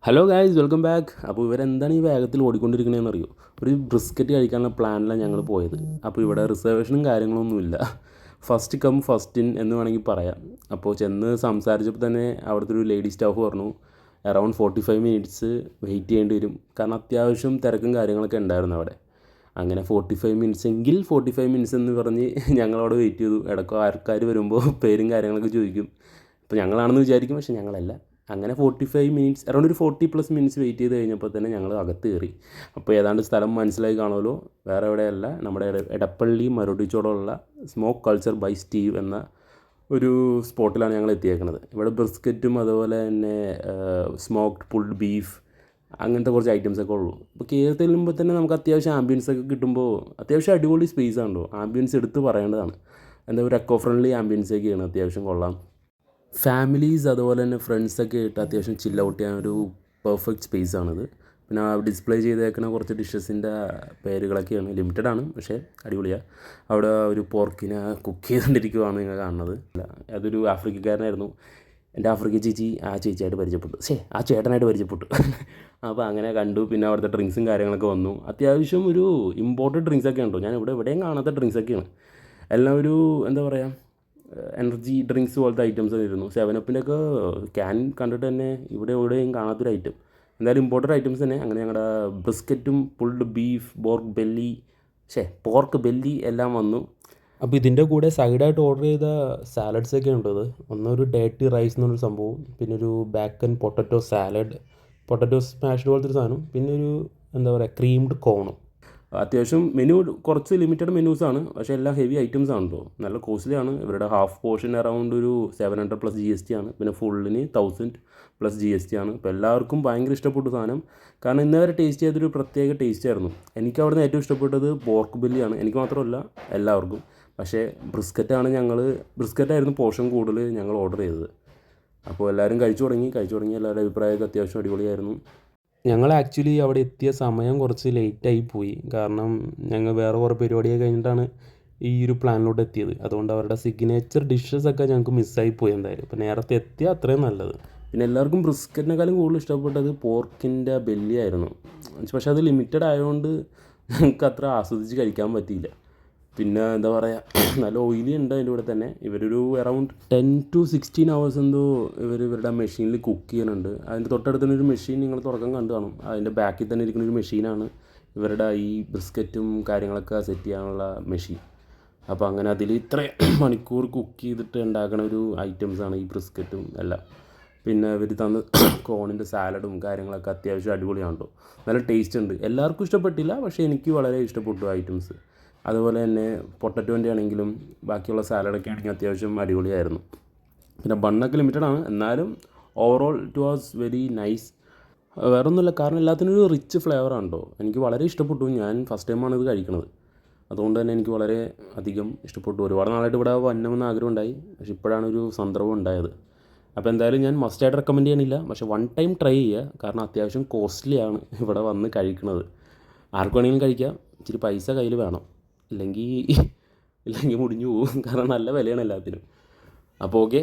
Hello guys, welcome back. അപ്പോൾ ഇവരെന്താണ് ഈ വേഗത്തിൽ ഓടിക്കൊണ്ടിരിക്കണതെന്ന് അറിയോ? ഒരു ബ്രിസ്ക്കറ്റ് കഴിക്കാനുള്ള പ്ലാനിലാണ് ഞങ്ങൾ പോയത്. അപ്പോൾ ഇവിടെ റിസർവേഷനും കാര്യങ്ങളൊന്നുമില്ല. ഫസ്റ്റ് കം ഫസ്റ്റ് ഇൻ എന്ന് വേണമെങ്കിൽ പറയാം. അപ്പോൾ ചെന്ന് സംസാരിച്ചപ്പോൾ തന്നെ അവിടുത്തെ ഒരു ലേഡി സ്റ്റാഫ് പറഞ്ഞു അറൗണ്ട് 45 മിനിറ്റ്സ് വെയിറ്റ് ചെയ്യേണ്ടി വരും. കാരണം അത്യാവശ്യം തിരക്കും കാര്യങ്ങളൊക്കെ ഉണ്ടായിരുന്നു അവിടെ. അങ്ങനെ 45 മിനിറ്റ്സ് എങ്കിൽ 45 മിനിറ്റ്സ് എന്ന് പറഞ്ഞ് ഞങ്ങളവിടെ വെയിറ്റ് ചെയ്തു. ഇടയ്ക്ക് ആൾക്കാർ വരുമ്പോൾ പേരും കാര്യങ്ങളൊക്കെ ചോദിക്കും. ഇപ്പോൾ ഞങ്ങളാണെന്ന് വിചാരിക്കും, പക്ഷേ ഞങ്ങളല്ല. അങ്ങനെ 45 മിനിറ്റ്സ്, അറൗണ്ട് ഒരു 40+ മിനിറ്റ്സ് വെയിറ്റ് ചെയ്ത് കഴിഞ്ഞപ്പോൾ തന്നെ ഞങ്ങൾ അകത്ത് കയറി. അപ്പോൾ ഏതാണ്ട് സ്ഥലം മനസ്സിലായി കാണുമല്ലോ, വേറെ എവിടെയല്ല, നമ്മുടെ എടപ്പള്ളി മറുടിച്ചോടുള്ള സ്മോക്ക് കൾച്ചർ ബൈ സ്റ്റീവ് എന്ന ഒരു സ്പോട്ടിലാണ് ഞങ്ങൾ എത്തിയേക്കുന്നത്. ഇവിടെ ബ്രിസ്ക്കറ്റും അതുപോലെ തന്നെ സ്മോക്ഡ് പുൾഡ് ബീഫ് അങ്ങനത്തെ കുറച്ച് ഐറ്റംസൊക്കെ ഉള്ളൂ. അപ്പോൾ കയറി ചെല്ലുമ്പോൾ തന്നെ നമുക്ക് അത്യാവശ്യം ആംബിയൻസൊക്കെ കിട്ടുമ്പോൾ അത്യാവശ്യം അടിപൊളി സ്പേസ് ആണല്ലോ. ആംബിയൻസ് എടുത്ത് പറയേണ്ടതാണ്. എന്താ ഒരു എക്കോ ഫ്രണ്ട്ലി ആംബിയൻസൊക്കെയാണ്, അത്യാവശ്യം കൊള്ളാം. ഫാമിലീസ് അതുപോലെ തന്നെ ഫ്രണ്ട്സൊക്കെ ആയിട്ട് അത്യാവശ്യം ചില്ല് ഔട്ട് ചെയ്യാനൊരു പെർഫെക്റ്റ് സ്പേസാണിത്. പിന്നെ ഡിസ്പ്ലേ ചെയ്തേക്കുന്ന കുറച്ച് ഡിഷസിൻ്റെ പേരുകളൊക്കെയാണ്, ലിമിറ്റഡ് ആണ് പക്ഷേ അടിപൊളിയാണ്. അവിടെ ഒരു പോർക്കിനെ കുക്ക് ചെയ്തുകൊണ്ടിരിക്കുകയാണ് നിങ്ങൾ കാണുന്നത്. അതൊരു ആഫ്രിക്കക്കാരനായിരുന്നു. എൻ്റെ ആഫ്രിക്ക ചേച്ചി ആ ചേച്ചിയായിട്ട് പരിചയപ്പെട്ടു, ആ ചേട്ടനായിട്ട് പരിചയപ്പെട്ടു. അപ്പോൾ അങ്ങനെ കണ്ടു. പിന്നെ അവിടുത്തെ ഡ്രിങ്ക്സും കാര്യങ്ങളൊക്കെ വന്നു. അത്യാവശ്യം ഒരു ഇമ്പോർട്ടഡ് ഡ്രിങ്ക്സൊക്കെ ഉണ്ടോ, ഞാൻ എവിടെയും കാണാത്ത ഡ്രിങ്ക്സൊക്കെയാണ്. എല്ലാം ഒരു എന്താ പറയുക, എനർജി ഡ്രിങ്ക്സ് പോലത്തെ ഐറ്റംസ് ആയിരുന്നു. 7-Upൻ്റെ ക്യാൻ കണ്ടിട്ട് തന്നെ എവിടെയും കാണാത്തൊരു ഐറ്റം. എന്തായാലും ഇമ്പോർട്ടൻ്റ് ഐറ്റംസ് തന്നെ. അങ്ങനെ ഞങ്ങളുടെ ബ്രിസ്ക്കറ്റും പുൾഡ് ബീഫ് പോർക്ക് ബെല്ലി എല്ലാം വന്നു. അപ്പോൾ ഇതിൻ്റെ കൂടെ സൈഡായിട്ട് ഓർഡർ ചെയ്ത സാലഡ്സൊക്കെ ഉണ്ടത്. ഒന്നൊരു ഡേർട്ടി റൈസ് എന്നൊരു സംഭവം, പിന്നെ ഒരു ബാക്കൻ പൊട്ടറ്റോ സാലഡ്, പൊട്ടറ്റോ സ്മാഷ്ഡ് പോലത്തെ ഒരു സാധനം, പിന്നെ ഒരു എന്താ പറയുക ക്രീംഡ് കോണും. അത്യാവശ്യം മെനു കുറച്ച് ലിമിറ്റഡ് മെനൂസാണ്, പക്ഷേ എല്ലാം ഹെവി ഐറ്റംസ് ആണ് കേട്ടോ. നല്ല കോസ്റ്റ്ലിയാണ്. ഇവരുടെ ഹാഫ് പോർഷൻ അറൗണ്ട് ഒരു 700+ GST ആണ്. പിന്നെ ഫുള്ളിന് 1000+ GST ആണ്. ഇപ്പോൾ എല്ലാവർക്കും ഭയങ്കര ഇഷ്ടപ്പെട്ടു സാധനം. കാരണം ഇന്നേ വരെ ടേസ്റ്റ് ചെയ്തൊരു പ്രത്യേക ടേസ്റ്റ് ആയിരുന്നു. എനിക്ക് അവിടുന്ന് ഏറ്റവും ഇഷ്ടപ്പെട്ടത് പോർക്ക് ബെല്ലിയാണ്. എനിക്ക് മാത്രമല്ല, എല്ലാവർക്കും. പക്ഷേ ബ്രിസ്ക്കറ്റായിരുന്നു പോർഷൻ കൂടുതൽ ഞങ്ങൾ ഓർഡർ ചെയ്തത്. അപ്പോൾ എല്ലാവരും കഴിച്ചു തുടങ്ങി. എല്ലാവരുടെ അഭിപ്രായമൊക്കെ അത്യാവശ്യം അടിപൊളിയായിരുന്നു. ഞങ്ങൾ ആക്ച്വലി അവിടെ എത്തിയ സമയം കുറച്ച് ലേറ്റായി പോയി. കാരണം ഞങ്ങൾ വേറെ കുറേ പരിപാടിയൊക്കെ കഴിഞ്ഞിട്ടാണ് ഈ ഒരു പ്ലാനിലോട്ട് എത്തിയത്. അതുകൊണ്ട് അവരുടെ സിഗ്നേച്ചർ ഡിഷസൊക്കെ ഞങ്ങൾക്ക് മിസ്സായി പോയി എന്തായാലും. അപ്പോൾ നേരത്തെ എത്തിയാൽ അത്രയും നല്ലത്. പിന്നെ എല്ലാവർക്കും ബ്രിസ്ക്കറ്റിനേക്കാളും കൂടുതൽ ഇഷ്ടപ്പെട്ടത് പോർക്കിൻ്റെ ബെല്ലി ആയിരുന്നു. പക്ഷേ അത് ലിമിറ്റഡ് ആയതുകൊണ്ട് ഞങ്ങൾക്ക് അത്ര ആസ്വദിച്ച് കഴിക്കാൻ പറ്റിയില്ല. പിന്നെ എന്താ പറയുക, നല്ല ഓയിലി ഉണ്ട് അതിൻ്റെ കൂടെ തന്നെ. ഇവരൊരു അറൗണ്ട് 10 to 16 hours എന്തോ ഇവരുടെ മെഷീനിൽ കുക്ക് ചെയ്യുന്നുണ്ട്. അതിൻ്റെ തൊട്ടടുത്ത് തന്നെ ഒരു മെഷീൻ നിങ്ങൾ തുറക്കാൻ കണ്ടു കാണും. അതിൻ്റെ ബാക്കിൽ തന്നെ ഇരിക്കുന്ന ഒരു മെഷീനാണ് ഇവരുടെ ഈ ബ്രിസ്ക്കറ്റും കാര്യങ്ങളൊക്കെ സെറ്റ് ചെയ്യാനുള്ള മെഷീൻ. അപ്പോൾ അങ്ങനെ അതിൽ ഇത്ര മണിക്കൂർ കുക്ക് ചെയ്തിട്ട് ഉണ്ടാക്കുന്ന ഒരു ഐറ്റംസാണ് ഈ ബ്രിസ്ക്കറ്റും എല്ലാം. പിന്നെ ഇവർ തന്ന കോണിൻ്റെ സാലഡും കാര്യങ്ങളൊക്കെ അത്യാവശ്യം അടിപൊളിയാണ് കേട്ടോ. നല്ല ടേസ്റ്റ് ഉണ്ട്. എല്ലാവർക്കും ഇഷ്ടപ്പെട്ടില്ല, പക്ഷേ എനിക്ക് വളരെ ഇഷ്ടപ്പെട്ടു ഐറ്റംസ്. അതുപോലെ തന്നെ പൊട്ടറ്റോൻ്റെ ആണെങ്കിലും ബാക്കിയുള്ള സാലഡൊക്കെ ആണെങ്കിൽ അത്യാവശ്യം അടിപൊളിയായിരുന്നു. പിന്നെ ബണ്ണൊക്കെ ലിമിറ്റഡാണ്, എന്നാലും overall it was very nice. വേറെ ഒന്നുമില്ല, കാരണം എല്ലാത്തിനും ഒരു റിച്ച് ഫ്ലേവറാണ് കേട്ടോ. എനിക്ക് വളരെ ഇഷ്ടപ്പെട്ടു. ഞാൻ ഫസ്റ്റ് ടൈമാണ് ഇത് കഴിക്കുന്നത്. അതുകൊണ്ട് തന്നെ എനിക്ക് വളരെ അധികം ഇഷ്ടപ്പെട്ടു. ഒരുപാട് നാളായിട്ട് ഇവിടെ വരണമെന്ന് ആഗ്രഹം ഉണ്ടായി, പക്ഷേ ഇപ്പോഴാണ് ഒരു സന്ദർഭം ഉണ്ടായത്. അപ്പോൾ എന്തായാലും ഞാൻ മസ്റ്റായിട്ട് റെക്കമെൻഡ് ചെയ്യണില്ല, പക്ഷേ വൺ ടൈം ട്രൈ ചെയ്യുക. കാരണം അത്യാവശ്യം കോസ്റ്റ്ലിയാണ് ഇവിടെ വന്ന് കഴിക്കുന്നത്. ആർക്ക് വേണമെങ്കിലും കഴിക്കാം, ഇച്ചിരി പൈസ കയ്യിൽ വേണം. ഇല്ലെങ്കിൽ മുടിഞ്ഞു പോകും. കാരണം നല്ല വിലയാണ് എല്ലാത്തിനും. അപ്പോൾ ഓക്കെ,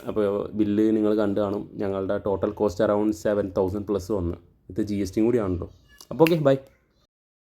അപ്പോൾ ബില്ല് നിങ്ങൾ കണ്ടു കാണും. ഞങ്ങളുടെ ടോട്ടൽ കോസ്റ്റ് അറൗണ്ട് 7000+ വന്ന്. ഇത് GST കൂടിയാണല്ലോ. അപ്പോൾ ഓക്കെ, ബൈ.